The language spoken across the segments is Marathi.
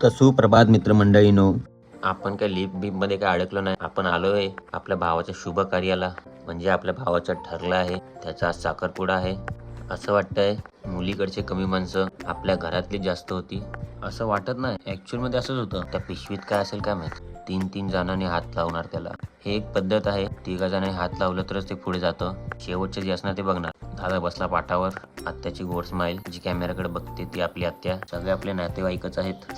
तर सुप्रभात मित्रमंडळीनो, आपण काय लिप बीप मध्ये काय अडकलो नाही. आपण आलोय आपल्या भावाच्या शुभ कार्याला. म्हणजे आपल्या भावाचं ठरलं आहे, त्याचा आज साखरपुडा आहे. असं वाटतंय मुलीकडचे कमी माणसं आपल्या घरातली जास्त होती असं वाटत नाही. ऍक्च्युअल मध्ये असंच होतं. त्या पिशवीत काय असेल काय माहित. तीन जणांनी हात लावणार त्याला. हे एक पद्धत आहे. 3 जणांनी हात लावलं तरच ते पुढे जातं. शेवटचे जे असणार ते बघणार. दादा बसला पाठावर. आत्याची गोड स्माईल. जी कॅमेराकडे बघते ती आपली आत्या. सगळे आपले नातेवाईकच आहेत.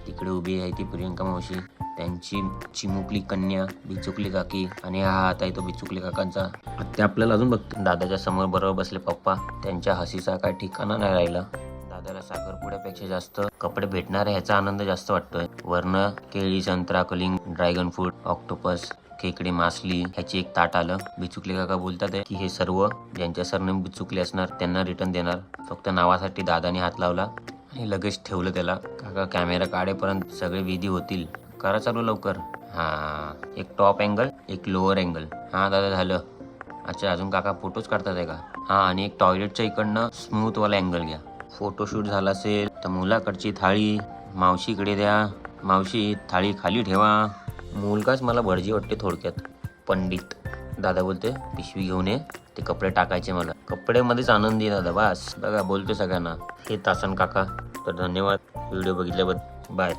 तिकडे उभी आहे ती प्रियंका मावशी, त्यांची चिमुकली कन्या बिचुकली काकी, आणि हा हात आहे तो बिचुकली काकांचा. आत्या आपल्याला अजून बघते. दादाच्या समोर बरोबर बसले पप्पा. त्यांच्या हसीचा काय ठिकाणा नाही राहिला. दादाला साखरपुड्यापेक्षा जास्त कपडे भेटणार आहे ह्याचा आनंद जास्त वाटतोय. वर्ण केळी, संत्रा, कलिंग, ड्रॅगन फ्रूट, ऑक्टोपस, खेकडे, मासली ह्याची एक ताट आलं. बिचुकले काका बोलतात की हे सर्व ज्यांच्या सरनेम बिचुकले असणार त्यांना रिटर्न देणार. फक्त नावासाठी दादाने हात लावला आणि लगेच ठेवलं त्याला. काका कॅमेरा काढेपर्यंत सगळे विधी होतील. करा चालू लवकर. हा, एक टॉप अँगल, एक लोअर अँगल. हा दादा झालं. अच्छा, अजून काका फोटोज काढतात आहे का? हा, आणि एक टॉयलेटच्या इकडनं स्मूथ वाला अँगल घ्या. फोटोशूट झाला असेल तर मुलाकडची थाळी मावशीकडे द्या. मावशी थाळी खाली ठेवा. मुलगाच मला भटजी वाटते थोडक्यात. पंडित दादा बोलते पिशवी घेऊन ये, ते कपडे टाकायचे मला. कपड्यामध्येच आनंदी दादा. बस बघा, बोलतो सगळ्यांना. हे तासन काका. तर धन्यवाद व्हिडिओ बघितल्याबद्दल. बाय.